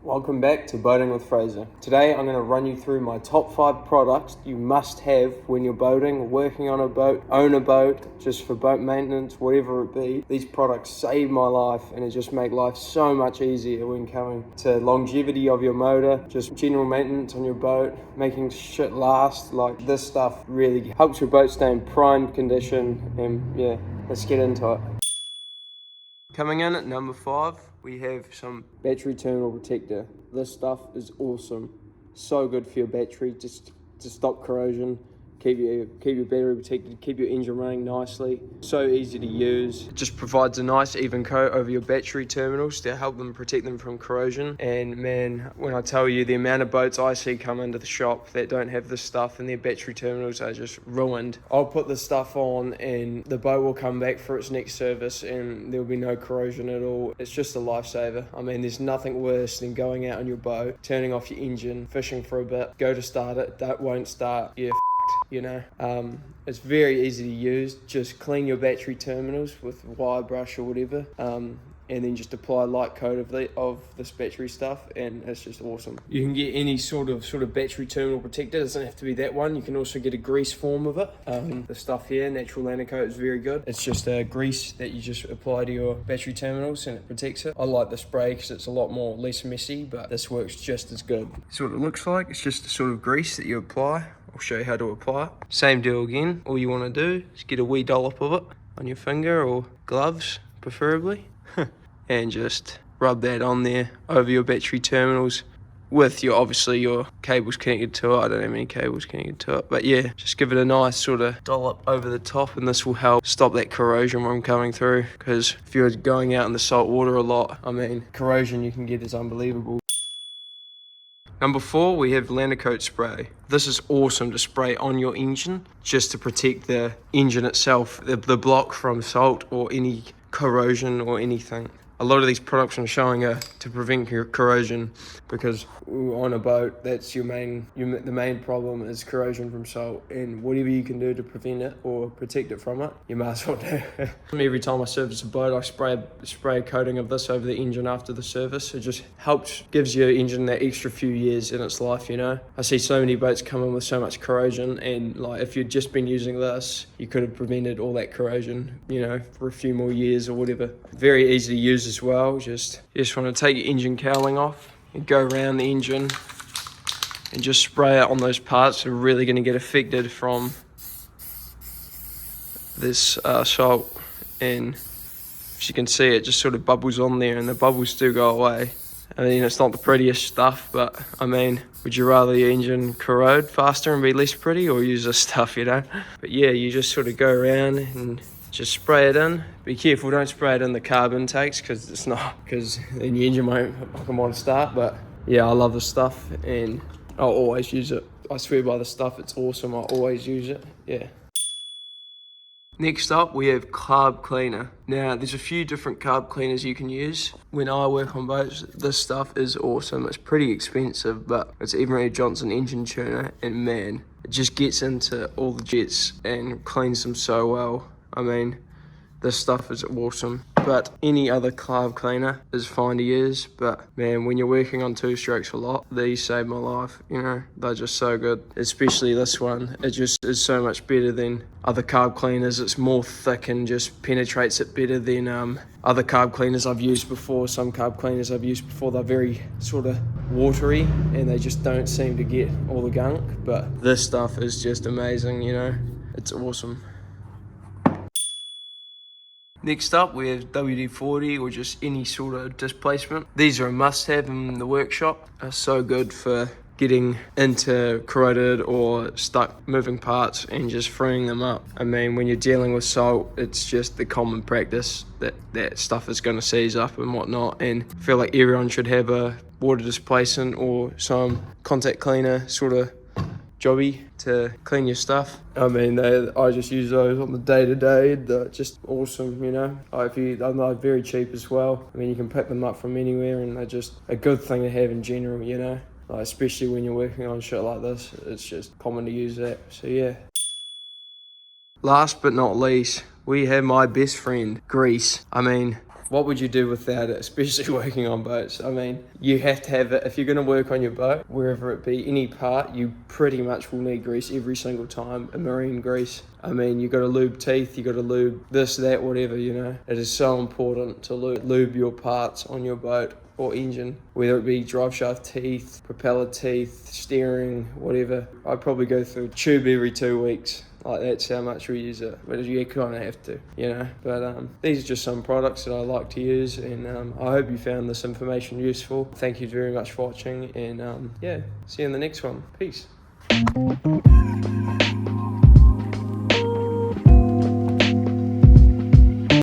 Welcome back to Boating with Fraser. Today I'm going to run you through my top 5 products you must have when you're boating, working on a boat, own a boat, just for boat maintenance, whatever it be. These products save my life and it just make life so much easier when coming to longevity of your motor, just general maintenance on your boat, making shit last. Like, this stuff really helps your boat stay in prime condition, and yeah, let's get into it. Coming in at number 5, we have some battery terminal protector. This stuff is awesome. So good for your battery, just to stop corrosion, keep your battery protected, keep your engine running nicely. So easy to use. It just provides a nice even coat over your battery terminals to help them protect them from corrosion. And man, when I tell you the amount of boats I see come into the shop that don't have this stuff and their battery terminals are just ruined, I'll put this stuff on and the boat will come back for its next service and there'll be no corrosion at all. It's just a lifesaver. I mean, there's nothing worse than going out on your boat, turning off your engine, fishing for a bit, go to start it, that won't start. Yeah, you know. It's very easy to use. Just clean your battery terminals with wire brush or whatever, and then just apply a light coat of this battery stuff, and it's just awesome. You can get any sort of battery terminal protector. It doesn't have to be that one. You can also get a grease form of it. The stuff here, natural lantern coat, is very good. It's just a grease that you just apply to your battery terminals and it protects it. I like the spray because it's a lot less messy, but this works just as good. That's what it looks like. It's just a sort of grease that you apply. I'll show you how to apply it. Same deal again. All you want to do is get a wee dollop of it on your finger or gloves, preferably, and just rub that on there over your battery terminals with obviously your cables connected to it. I don't have any cables connected to it, but yeah, just give it a nice sort of dollop over the top, and this will help stop that corrosion from coming through, because if you're going out in the salt water a lot, I mean, corrosion you can get is unbelievable. Number 4, we have lantern coat spray. This is awesome to spray on your engine just to protect the engine itself, the block, from salt or any corrosion or anything. A lot of these products I'm showing are to prevent corrosion, because on a boat, that's the main problem is corrosion from salt, and whatever you can do to prevent it or protect it from it, you might as well do. Every time I service a boat, I spray a coating of this over the engine after the service. It just gives your engine that extra few years in its life, you know. I see so many boats come in with so much corrosion, and like, if you'd just been using this, you could have prevented all that corrosion, you know, for a few more years or whatever. Very easy to use as well. You just want to take your engine cowling off and go around the engine and just spray it on those parts that are really going to get affected from this salt. And as you can see, it just sort of bubbles on there, and the bubbles do go away. I mean, it's not the prettiest stuff, but I mean, would you rather your engine corrode faster and be less pretty, or use this stuff, you know? But yeah, you just sort of go around and just spray it in. Be careful, don't spray it in the carb intakes, because then your engine won't want to start. But yeah, I love this stuff and I'll always use it. I swear by the stuff, it's awesome. I always use it, yeah. Next up, we have carb cleaner. Now, there's a few different carb cleaners you can use. When I work on boats, this stuff is awesome. It's pretty expensive, but it's Emery Johnson engine tuner, and man, it just gets into all the jets and cleans them so well. I mean, this stuff is awesome. But any other carb cleaner is fine to use. But man, when you're working on two-strokes a lot, these save my life, you know. They're just so good. Especially this one. It just is so much better than other carb cleaners. It's more thick and just penetrates it better than other carb cleaners I've used before. Some carb cleaners I've used before, they're very sort of watery and they just don't seem to get all the gunk. But this stuff is just amazing, you know. It's awesome. Next up, we have WD-40 or just any sort of displacement. These are a must-have in the workshop. They're so good for getting into corroded or stuck moving parts and just freeing them up. I mean, when you're dealing with salt, it's just the common practice that stuff is going to seize up and whatnot. And I feel like everyone should have a water displacement or some contact cleaner sort of jobby to clean your stuff. I mean, I just use those on the day-to-day. They're just awesome, you know. They're very cheap as well. I mean, you can pick them up from anywhere, and they're just a good thing to have in general, you know. Like, especially when you're working on shit like this, it's just common to use that. So yeah. Last but not least, we have my best friend, grease. I mean, What would you do without it, especially working on boats? I mean, you have to have it. If you're going to work on your boat, wherever it be, any part, you pretty much will need grease every single time, a marine grease. I mean, you got to lube teeth, you got to lube this, that, whatever, you know. It is so important to lube your parts on your boat or engine, whether it be drive shaft teeth, propeller teeth, steering, whatever. I'd probably go through a tube every 2 weeks. Like, that's how much we use it, but you kind of have to, you know. But these are just some products that I like to use, and I hope you found this information useful. Thank you very much for watching, and yeah, see you in the next one. Peace.